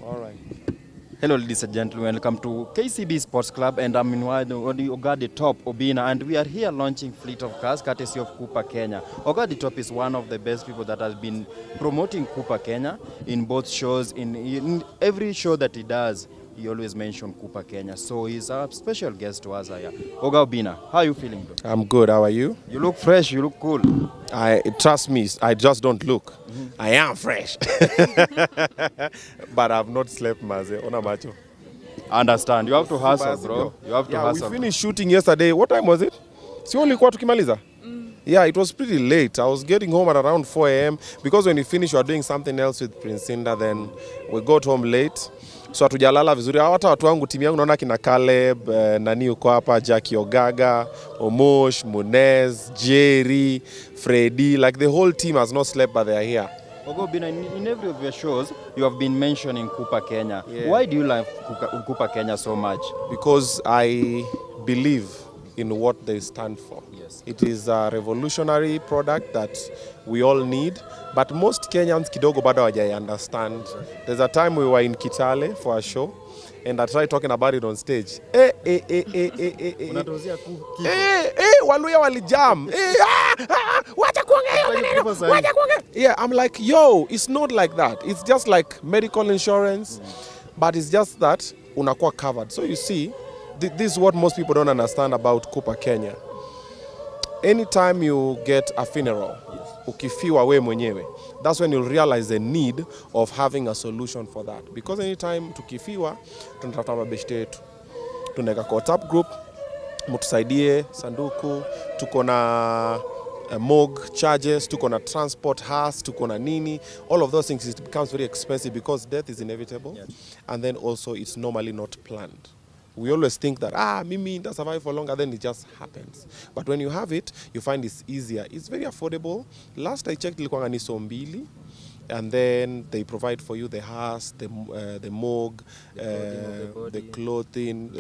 All right. Hello, ladies and gentlemen. Welcome to KCB Sports Club, and I'm in Ogadi Top, Obina, and we are here launching fleet of cars courtesy of Koopa Kenya. Ogadi Top is one of the best people that has been promoting Koopa Kenya in both shows, in every show that he does. He always mentions Koopa Kenya, so he's a special guest to us here. Oga Obina, how are you feeling, bro? I'm good. How are you? You look fresh. You look cool. Trust me. I just don't look. I am fresh, but I've not slept, maze. Ona macho. Understand? You have to hustle, Basi bro. ndio. You have to Yeah, we hustle. finished shooting yesterday. What time was it? Si ulikuwa tukimaliza? Yeah, it was pretty late. I was getting home at around 4 a.m. because when you finish, you are doing something else with Prince Inda. Then we got home late. So hatujalala vizuri. Hata watu wangu timu yangu naona kina Caleb, nani uko hapa, Jackie Ogaga, Omosh, Munez, Jerry, Freddy. Like the whole team has not slept, but they are here. Obina, in every of your shows, you have been mentioning Koopa Kenya. Yeah. Why do you like Koopa Kenya so much? Because I believe in what they stand for. Yes. It is a revolutionary product that we all need, but most Kenyans kidogo bado hawajai understand. There's a time we were in Kitale for a show, and I tried talking about it on stage. Waluya walijam. Wacha kuongea. Yeah, I'm like, yo, it's not like that. It's just like medical insurance, but it's just that unakuwa covered. So you see, this is what most people don't understand about Koopa Kenya. Anytime you get a funeral, ukifiwa we mwenyewe, that's when you'll realize the need of having a solution for that. Because anytime tukifiwa, tunatafuta mabeshte yetu. Tunaweka kwa WhatsApp group, mtusaidie sanduku, tuko na morgue charges, tuko na transport hearse, tuko na nini. All of those things, it becomes very expensive because death is inevitable. Yes. And then also it's normally not planned. We always think that, mimi nita survive for longer, then it just happens. But when you have it, you find it's easier. It's very affordable. Last I checked, ilikuwa ni so mbili. And then they provide for you the house, the morgue, the clothing,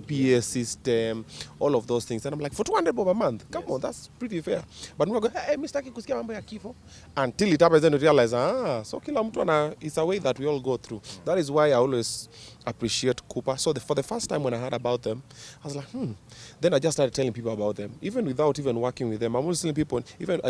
PA system, all of those things. And I'm like, for 200 bob a month, come on, that's pretty fair. But we go, hey, Mr. Kusikia mambo ya kifo. Until it happens, then you realize, so kila mtu it's a way that we all go through. That is why I always appreciate Koopa. So for the first time when I heard about them, I was like, Then I just started telling people about them. Even without even working with them, I'm always telling people, even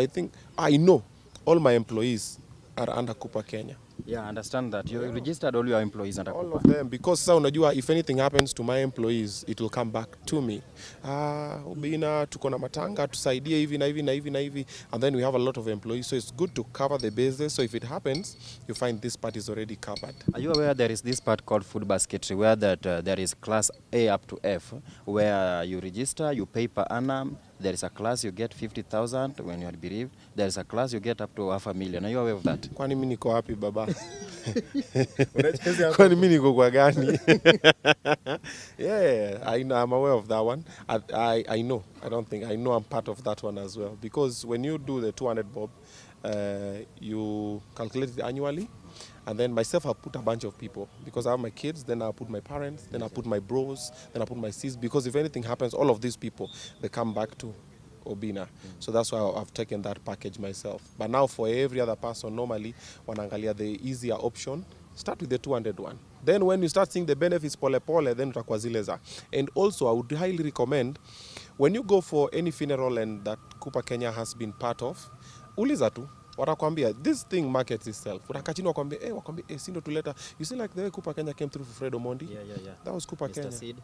I know all my employees are under Koopa Kenya. Yeah, I understand that. You registered all your employees under all Koopa. Of them, because sa unajua, if anything happens to my employees, it will come back to me. Obina, tuko na matanga, tusaidie hivi na hivi na hivi na hivi. And then we have a lot of employees, so it's good to cover the bases. So if it happens, you find this part is already covered. Are you aware there is this part called food basketry, where that there is class A up to F, where you register, you pay per annum. There is a class you get 50,000 when you are bereaved. There is a class you get up to 500,000. Are you aware of that? Kwani mimi niko wapi baba? Kwani mimi niko kwa gani? Yeah, I'm aware of that one. I know. I know I'm part of that one as well. Because when you do the 200 bob, you calculate it annually. And then myself, I put a bunch of people because I have my kids, then I put my parents, then I put my bros, then I put my sis. Because if anything happens, all of these people, they come back to Obina. So that's why I've taken that package myself. But now for every other person, normally, wanaangalia the easier option, start with the 200 one. Then when you start seeing the benefits pole, then utakuwa zile za. And also, I would highly recommend, when you go for any funeral and that Koopa Kenya has been part of, uliza tu. Watakwambia, this thing markets itself. Utakachini wakwambia, sindo tuleta. You see like the way Koopa Kenya came through for Fred Omondi? Yeah. That was Koopa Kenya. Seed.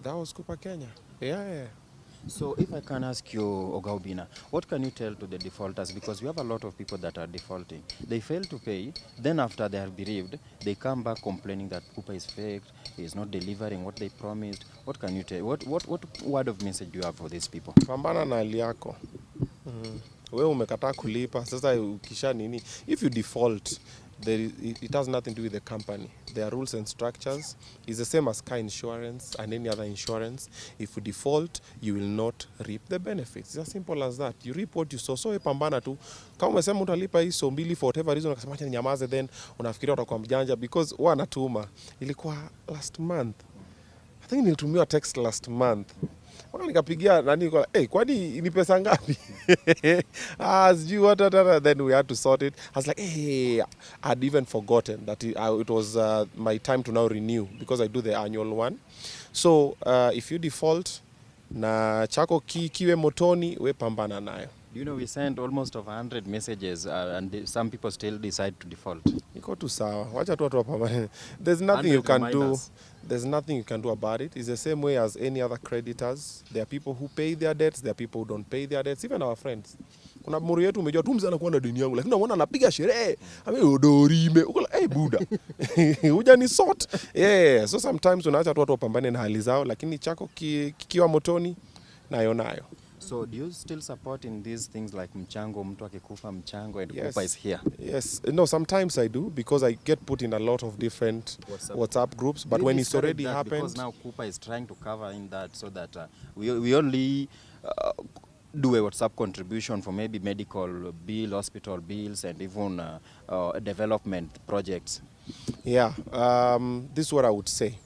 That was Koopa Kenya. Yeah. So if I can ask you, Oga Obina, what can you tell to the defaulters? Because we have a lot of people that are defaulting. They fail to pay, then after they are bereaved, they come back complaining that Koopa is fake, he is not delivering what they promised. What can you tell? What word of message do you have for these people? Pambana na hali yako. Wewe umekataa kulipa, sasa ukisha nini? If you default, it has nothing to do with the company. There are rules and structures. It's the same as car insurance and any other insurance. If you default, you will not reap the benefits. It's as simple as that. You reap what you sow. So pambana tu. Kama umesema utalipa hii so mbili for whatever reason, ukasema acha ninyamaze, then unafikiria utakuwa mjanja because wanatuma. Ilikuwa last month. I think nilitumiwa text last month. Nikapigia nani kwa kwani ni pesa ngapi? Sijui what, then we had to sort it. I was like, hey, I'd even forgotten that it was my time to now renew because I do the annual one. So if you default na chako kiwe motoni, we pambana nayo. You know, we sent almost of 100 messages and some people still decide to default. Iko tu sawa. Wacha tu watu wapambane. There's nothing you can do. There's nothing you can do about it. It's the same way as any other creditors. There are people who pay their debts. There are people who don't pay their debts. Even our friends. Kuna muri yetu umejua tu mzee anakuwa na deni yangu. Lakini unaona anapiga sherehe. Odorime. Uko like, buda. Uja ni sort. Yeah. So sometimes unaacha tu watu wapambane na hali zao. Lakini chako kikiwa motoni, nayo. So do you still support in these things like mchango, mtu akikufa mchango, and Koopa is here? Yes. No, sometimes I do because I get put in a lot of different WhatsApp groups. But when it's already happened... Because now Koopa is trying to cover in that so that we only do a WhatsApp contribution for maybe medical bill, hospital bills, and even development projects. Yeah. This is what I would say.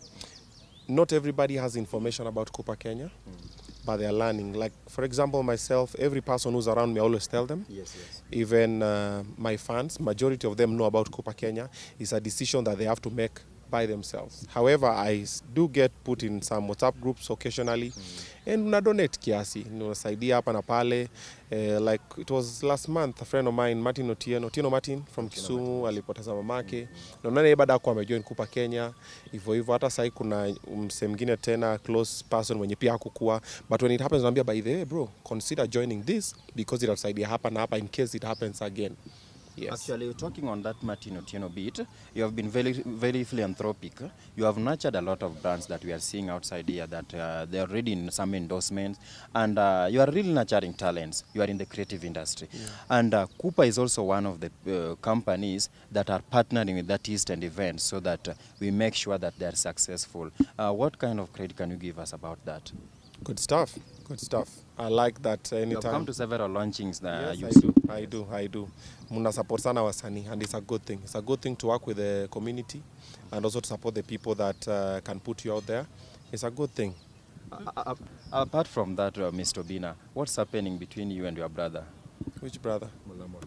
Not everybody has information about Koopa Kenya. But they are learning. Like, for example, myself, every person who's around me, I always tell them. Yes. Even my fans, majority of them know about Koopa Kenya. It's a decision that they have to make by themselves. However, I do get put in some WhatsApp groups occasionally. And una donate kiasi. Unasaidia hapa na pale. Like, it was last month, a friend of mine, Otieno Martin from Kisumu, alipoteza mamake. Na nani baada ya kuwa amejoin Koopa Kenya. Hivyo hata sasa kuna msee mwingine tena close person mwenye pia hakukuwa. But when it happens, naambia by the way, bro, consider joining this because itasaidia hapa na hapa in case it happens again. Yes. Actually, talking on that Martin Otieno bit, you have been very, very philanthropic. You have nurtured a lot of brands that we are seeing outside here that they are already in some endorsements, and you are really nurturing talents. You are in the creative industry. Yeah. And Koopa is also one of the companies that are partnering with that East End event so that we make sure that they are successful. What kind of credit can you give us about that? Good stuff. I like that anytime. You have come to several launchings. Yes, I do. Muna support sana wasanii, and it's a good thing. It's a good thing to work with the community and also to support the people that can put you out there. It's a good thing. Apart from that, Mr. Obina, what's happening between you and your brother? Which brother? Mullamwa.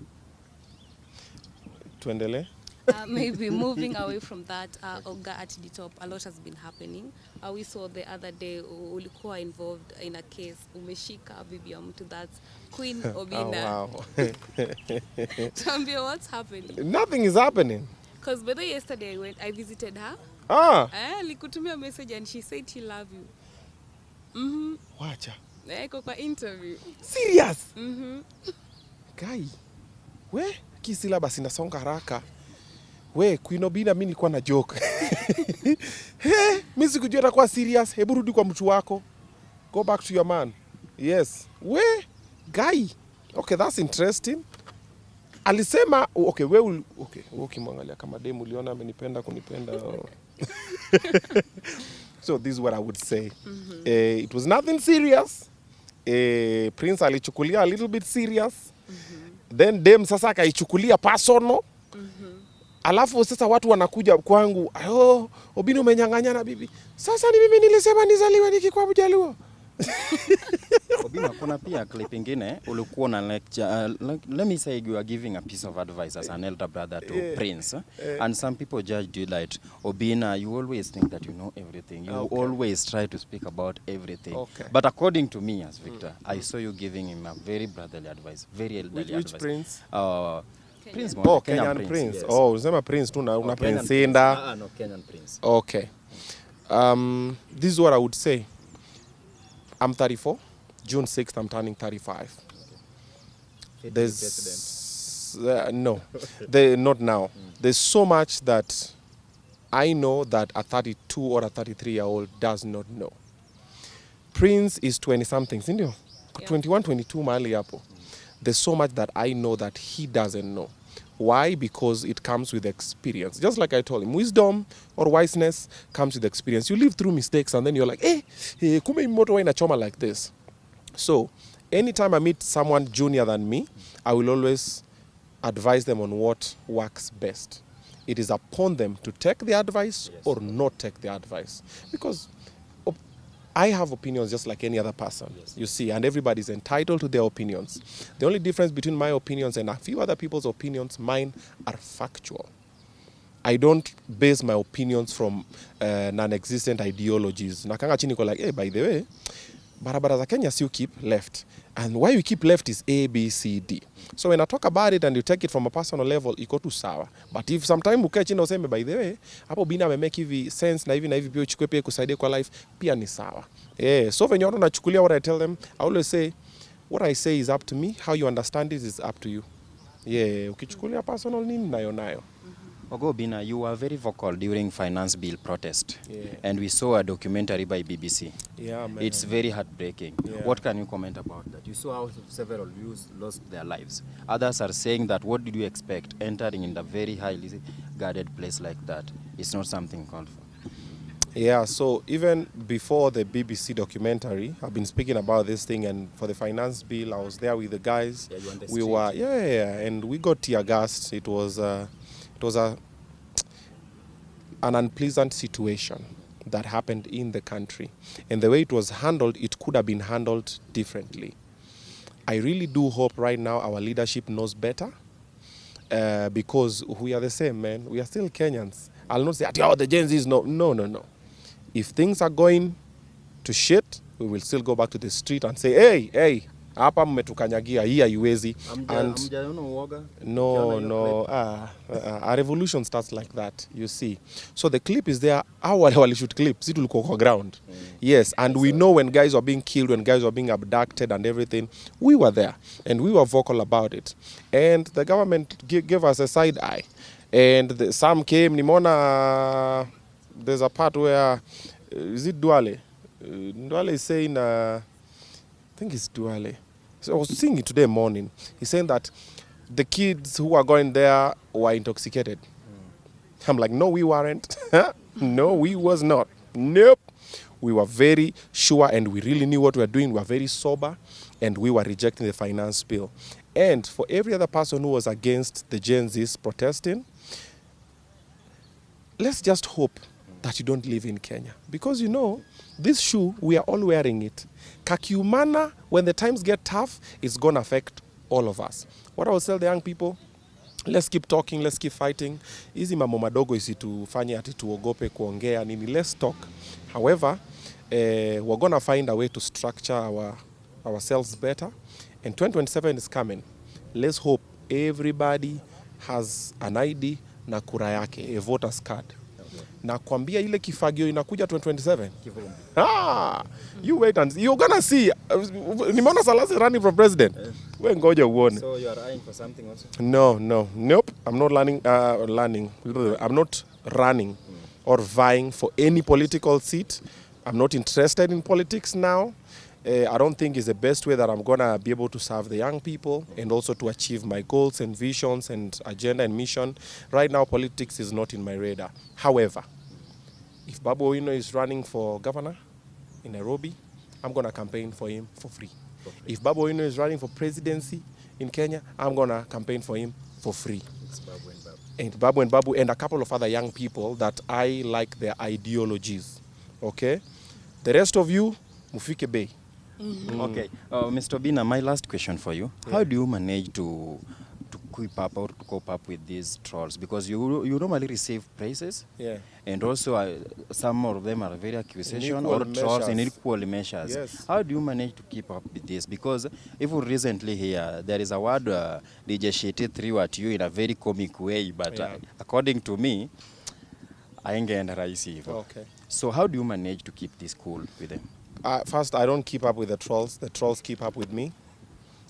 Tuendele? Maybe moving away from that, Oga at the top, a lot has been happening. We saw the other day, ulikuwa involved in a case, umeshika bibi ya mtu, that's Queen Obina. Oh, wow. Tambia, what's happening? Nothing is happening. Because by the way, yesterday I visited her. Likutumia message and she said she love you. Wacha. Kwa interview. Serious? Guy. We, kisila basi nasonga haraka. We, Queen Obina, mimi nilikuwa na joke. Mimi sikujua itakuwa serious. Hebu rudi kwa mtu wako. Go back to your man. Yes. We, guy. Okay, that's interesting. Alisema, okay, ukimwangalia kama demu uliona amenipenda kunipenda. So this is what I would say. It was nothing serious. Prince alichukulia a little bit serious. Then dem sasa akaichukulia personal. Alafu sasa watu wanakuja kwangu, Obina umenyang'anyana bibi. Sasa ni mimi nilisema nizaliwe nikikuwa Mjaluo. Obina, kuna pia clip ingine ulikuwa na lecture, let me say you are giving a piece of advice as an elder brother to Prince, and some people judged you like, Obina, you always think that you know everything. You always try to speak about everything. But according to me as Victor, I saw you giving him a very brotherly advice, very elderly advice. Which Prince? Prince, Kenyan Prince. Yes. Unasema Prince tu una Prince Inda. No, Kenyan Prince. Okay. This is what I would say. I'm 34. June 6th, I'm turning 35. There's no, not now. There's so much that I know that a 32 or a 33-year-old does not know. Prince is 20-something, sindio? 21, 22 mahali hapo. There's so much that I know that he doesn't know. Why? Because it comes with experience. Just like I told him, wisdom or wiseness comes with experience. You live through mistakes and then you're like, kume moto ina choma like this. So, anytime I meet someone junior than me, I will always advise them on what works best. It is upon them to take the advice or not take the advice. Because I have opinions just like any other person, you see, and everybody's entitled to their opinions. The only difference between my opinions and a few other people's opinions, mine are factual. I don't base my opinions from non-existent ideologies. Nakanga chini ko like, hey, by the way, barabara za Kenya still keep left. And why we keep left is A, B, C, D. So when I talk about it and you take it from a personal level, iko tu sawa. But if sometime ukae chini useme, by the way, hapo Obina amemake hivi sense na hivi pia uchukue pia kusaidia kwa life, pia ni sawa. So venye watu nachukulia what I tell them, I always say, what I say is up to me, how you understand it is up to you. Ukichukulia personal nini nayo. Obina, you were very vocal during finance bill protest, and we saw a documentary by BBC. Yeah, man. It's very heartbreaking. Yeah. What can you comment about that? You saw how several youths lost their lives. Others are saying that what did you expect entering in a very highly guarded place like that? It's not something called for. Yeah, so even before the BBC documentary, I've been speaking about this thing, and for the finance bill, I was there with the guys. Yeah, you on the we street. were, and we got tear gassed. It was an unpleasant situation that happened in the country, and the way it was handled, it could have been handled differently. I really do hope right now our leadership knows better, because we are the same, man. We are still Kenyans. I'll not say, oh, the Gen Zs, no. If things are going to shit, we will still go back to the street and say, hey, hapa mmetukanyagia, hii haiwezi. No, a revolution starts like that, you see. So the clip is there. How wali shoot clip? Si tulikuwa kwa ground. Yes, and we know when guys were being killed, when guys were being abducted and everything, we were there and we were vocal about it. And the government gave us a side eye. And some came, Nimona, there's a part where, is it Duale? Duale is saying, I think it's Duale. So I was seeing it today morning. He's saying that the kids who are going there were intoxicated. I'm like, no, we weren't. No, we was not. Nope. We were very sure and we really knew what we were doing. We were very sober and we were rejecting the finance bill. And for every other person who was against the Gen Zs protesting, let's just hope that you don't live in Kenya. Because you know, this shoe, we are all wearing it. Kakiumana, when the times get tough, it's going to affect all of us. What I will tell the young people, let's keep talking, let's keep fighting. Hizi mambo madogo isitufanye ati tuogope kuongea nini. Let's talk. However, we're going to find a way to structure ourselves better. And 2027 is coming. Let's hope everybody has an ID na kura yake, a voter's card. Na kuambia ile kifagio inakuja 2027. You wait and see. You're gonna see. Nimeona Salasi running for president. We ngoja uone. So you are eyeing for something also? Nope. I'm not I'm not running or vying for any political seat. I'm not interested in politics now. I don't think it's the best way that I'm gonna be able to serve the young people and also to achieve my goals and visions and agenda and mission. Right now, politics is not in my radar. However, if Babu Owino is running for governor in Nairobi, I'm gonna campaign for him for free. If Babu Owino is running for presidency in Kenya, I'm gonna campaign for him for free. It's Babu and Babu. And Babu and a couple of other young people that I like their ideologies. Okay? The rest of you, Mufike Bay. Okay, Mr. Obina, my last question for you. Yeah. How do you manage to keep up or to cope up with these trolls? Because you normally receive praises, and also some of them are very accusation or trolls in equal measures. Yes. How do you manage to keep up with this? Because even recently here, there is a word DJ Shitty threw at you in a very comic way, but according to me, I ain't getting raisi. Okay. So how do you manage to keep this cool with them? First, I don't keep up with the trolls. The trolls keep up with me.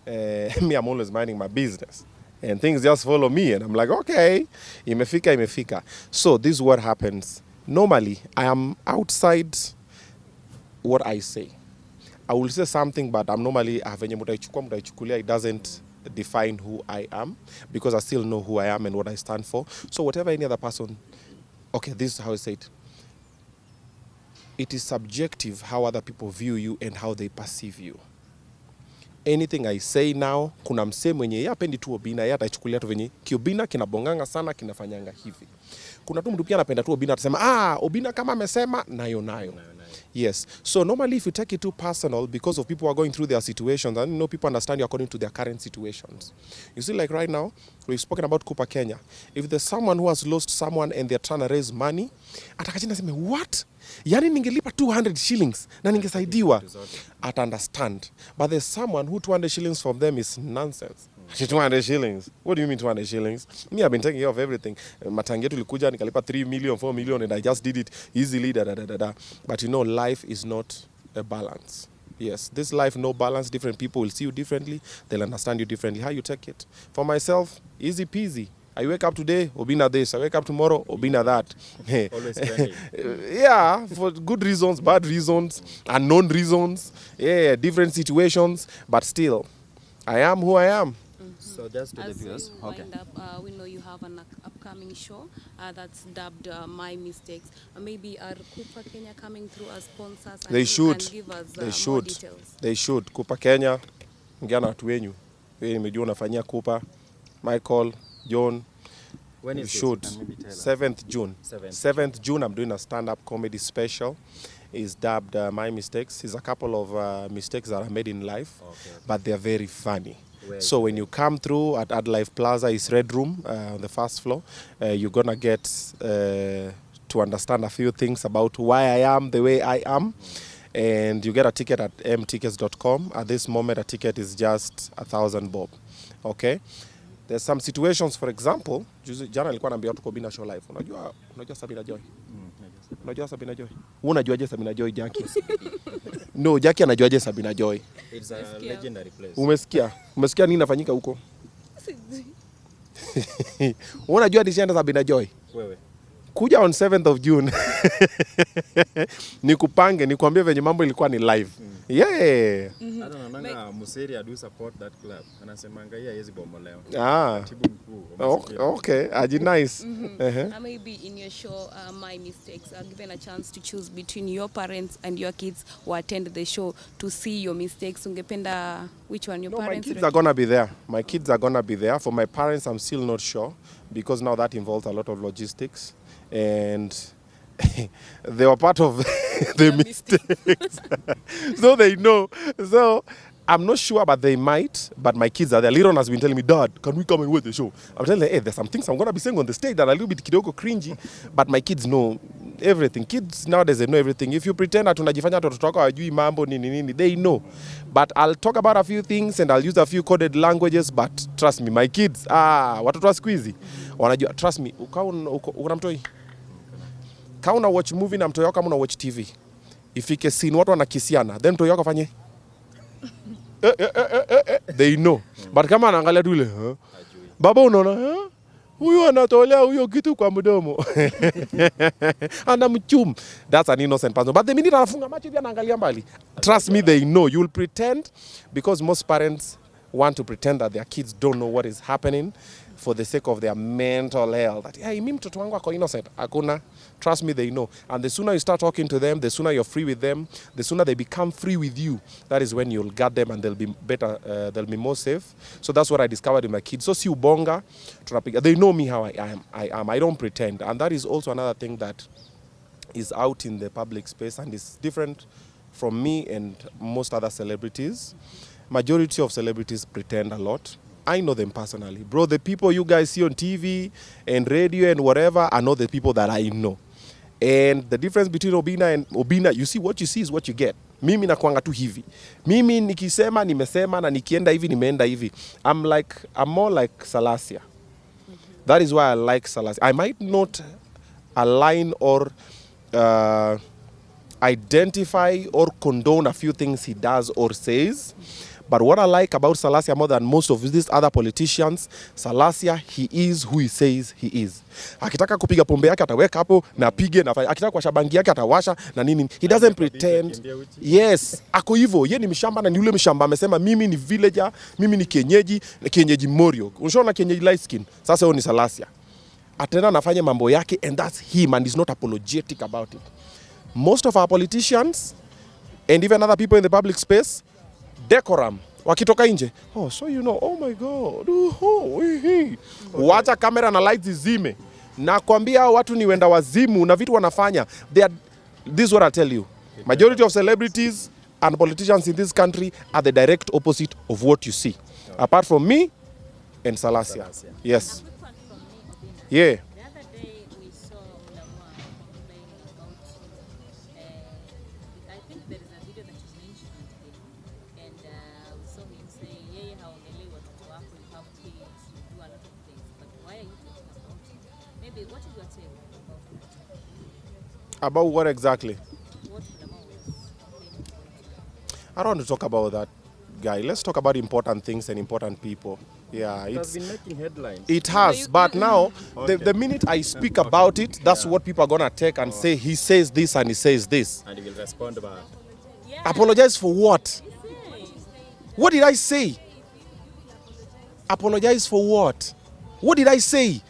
Me, I'm always minding my business. And things just follow me. And I'm like, okay, imefika. So this is what happens. Normally, I am outside what I say. I will say something, but I'm normally, it doesn't define who I am, because I still know who I am and what I stand for. So whatever any other person, okay, this is how I say it. It is subjective how other people view you and how they perceive you. anything I say now, kuna msee mwenye yeye apendi tu Obina, yeye ataichukulia tu venye kiobina kinabonganga sana, kinafanyanga hivi. Kuna tu mtu pia anapenda tu Obina, atasema Obina kama amesema nayo. Yes. So normally if you take it too personal because of people who are going through their situations, and people understand you according to their current situations. You see, like right now, we've spoken about Koopa Kenya. If there's someone who has lost someone and they're trying to raise money, atakachina sema, what? Yani ningelipa 200 shillings na ningesaidiwa. At understand. But there's someone who 200 shillings from them is nonsense. 200 shillings. What do you mean 200 shillings? Me, I've been taking care of everything. Matangi yetu likuja nikalipa 3 million, 4 million, and I just did it easily. But life is not a balance. Yes, this life, no balance. Different people will see you differently. They'll understand you differently. How you take it. For myself, easy peasy. I wake up today, Obina this. I wake up tomorrow, Obina that. Always friendly. Yeah, for good reasons, bad reasons, unknown reasons. Yeah, different situations. But still, I am who I am. So just to the viewers, okay. We know you have an upcoming show that's dubbed My Mistakes. Maybe are Koopa Kenya coming through as sponsors? And They should. Can give us, They more should. details. They should. Koopa Kenya, ongea na watu wenyu. Wewe nimejua unafanyia Koopa. Michael, John. when You is should. this? Can maybe tell us? 7th June. 7th. 7th June, I'm doing a stand-up comedy special. It's dubbed My Mistakes. It's a couple of mistakes that I made in life, but they're very funny. So when you come through at Life Plaza, it's Red Room on the first floor. You're going to get to understand a few things about why I am the way I am. And you get a ticket at mtickets.com. At this moment, a ticket is just 1,000 bob. Okay? There's some situations, for example, jana nilikuwa naambia watu Obina show live. Unajua Sabina Joy? Unajua Sabina Joy? Unajuaje Sabina Joy, Jackie? No, Jackie anajuaje Sabina Joy? It's a legendary place. Umesikia nini inafanyika huko? Unajua disenda Sabina Joy? Wewe. Kuja on 7th of June. Nikupange, nikwambie venye mambo ilikuwa ni live. Yeah. Hata naonanga Museri adu support that club. Anasemanga yeye hawezi bomolewa. Katibu mkuu. Okay, aji nice. Maybe in your show, My Mistakes, given a chance to choose between your parents and your kids who attend the show to see your mistakes, ungependa which one your parents? My kids are gonna be there. My kids are gonna be there. For my parents, I'm still not sure because now that involves a lot of logistics. And they were part of the mistakes. So they know. So I'm not sure, but they might. But my kids are there. Liron has been telling me, Dad, can we come and watch the show? I'm telling them, hey, there's some things I'm going to be saying on the stage that are a little bit kidogo cringy. But my kids know everything. Kids nowadays, they know everything. If you pretend that tunajifanya watoto wako hawajui mambo nini, they know. But I'll talk about a few things and I'll use a few coded languages. But trust me, my kids, watoto wa siku hizi wanajua. Trust me, una mtoi. Kama una watch movie na mtoyo wako, kama una watch TV, ifike scene watu wanakisiana, then mtoyo wako afanye they know. But kama anaangalia tu ile baba, unaona huyu anatolea huyo kitu kwa mdomo anamchum, that's an innocent person. But the minute anafunga macho hivi anaangalia mbali, trust me, they know. You'll pretend, because most parents want to pretend that their kids don't know what is happening for the sake of their mental health. That, hey, mimi mtoto wangu ako innocent. Hakuna. Trust me, they know. And the sooner you start talking to them, the sooner you're free with them, the sooner they become free with you. That is when you'll guard them and they'll be better, they'll be more safe. So that's what I discovered with my kids. So si ubonga, they know me how I am. I don't pretend. And that is also another thing that is out in the public space and is different from me and most other celebrities. Majority of celebrities pretend a lot. I know them personally. Bro, the people you guys see on TV and radio and whatever are not the people that I know. And the difference between Obina and Obina, you see, what you see is what you get. Mimi nakuanga tu hivi. Mimi nikisema nimesema na nikienda hivi nimeenda hivi. I'm more like Salasia. That is why I like Salasia. I might not align or identify or condone a few things he does or says. But what I like about Salasia more than most of these other politicians, Salasia, he is who he says he is. Akitaka kupiga pombe yake ataweka hapo na apige, na akitaka kuwasha bangi yake atawasha na nini. He doesn't pretend. Yes, ako hivyo. Yeye ni mshamba na ni ule mshamba amesema mimi ni villager, mimi ni kienyeji Morio. Unaona kienyeji light skin. Sasa huyo ni Salasia. Atenda anafanya mambo yake, and that's him, and he's not apologetic about it. Most of our politicians and even other people in the public space, decorum Wakitoka nje, oh, so you know, oh my God, wacha kamera na lights zime. Na kuambia watu ni wenda wazimu na vitu wanafanya. This is what I tell you. Majority of celebrities and politicians in this country are the direct opposite of what you see. Apart from me and Salasia. Yes. Yeah. The other day we saw Mullamwa complaining about, I think there is a video that is mentioned him, and we saw him saying, yeye haongelei watoto wako, you have kids, you do a lot of things, but why are you talking about it? Maybe what is your take about that? About what exactly? What Mullamwa was complaining about? I don't want to talk about that guy. Let's talk about important things and important people. Yeah, It has been making headlines. It has, but now the minute I speak about it, that's what people are gonna take and say he says this and he says this. And he will respond back. Yeah. Apologize for what? What did I say? Apologize for what? What did I say?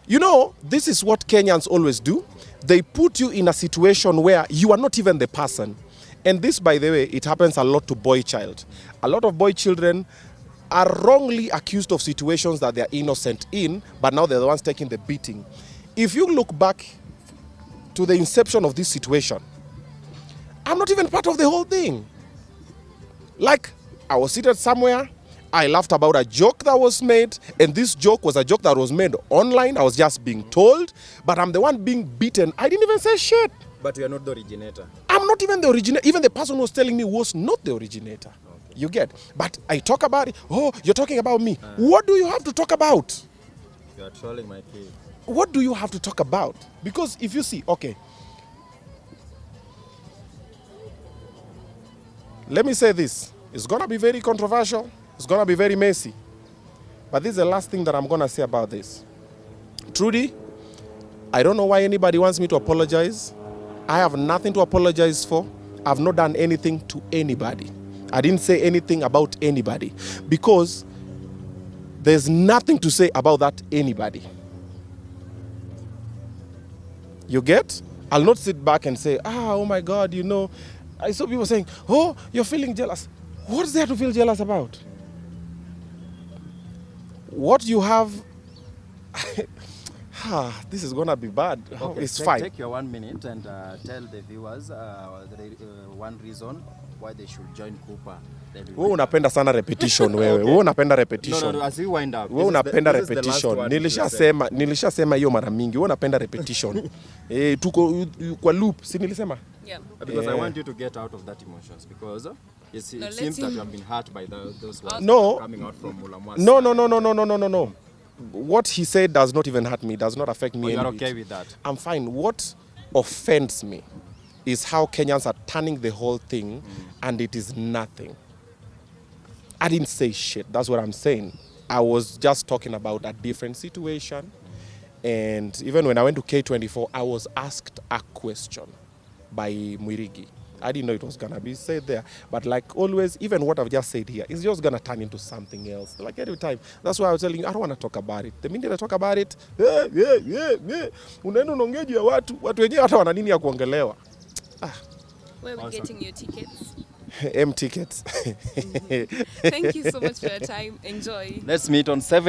You know, this is what Kenyans always do. They put you in a situation where you are not even the person. And this, by the way, it happens a lot to boy child. A lot of boy children are wrongly accused of situations that they are innocent in, but now they're the ones taking the beating. If you look back to the inception of this situation, I'm not even part of the whole thing. Like, I was seated somewhere, I laughed about a joke that was made, and this joke was a joke that was made online. I was just being told, but I'm the one being beaten. I didn't even say shit. But you are not the originator. I'm not even the originator. Even the person who was telling me was not the originator. You get? But I talk about it. Oh, you're talking about me. What do you have to talk about? You are trolling my kid. What do you have to talk about? Because if you see, okay, let me say this. It's going to be very controversial. It's going to be very messy. But this is the last thing that I'm going to say about this. Trudy, I don't know why anybody wants me to apologize. I have nothing to apologize for. I've not done anything to anybody. I didn't say anything about anybody because there's nothing to say about that anybody. You get? I'll not sit back and say, oh my God, you know. I saw people saying, oh, you're feeling jealous. What's there to feel jealous about? What you have, this is going to be bad. Okay, it's fine. Take your 1 minute and tell the viewers one reason why they should join Koopa. Wewe unapenda sana repetition wewe. Wewe unapenda repetition. No, as we wind up. Wewe unapenda repetition. Nilishasema hiyo mara mingi. Wewe unapenda repetition. Tuko kwa loop, si nilisema? Yeah. Because I want you to get out of that emotions because it seems that you have been hurt by those words coming out from Mullamwa. No. What he said does not even hurt me, does not affect me. You're okay with that? I'm fine. What offends me is how Kenyans are turning the whole thing and it is nothing. I didn't say shit. That's what I'm saying. I was just talking about a different situation. And even when I went to K24, I was asked a question by Mwirigi. I didn't know it was going to be said there. But like always, even what I've just said here is just going to turn into something else. Like every time. That's why I was telling you, I don't want to talk about it. The minute I talk about it, unaenda unaongea juu ya watu wenyewe hata wana nini ya kuongelewa. Where are we getting your tickets? M tickets. Thank you so much for your time. Enjoy. Let's meet on 7.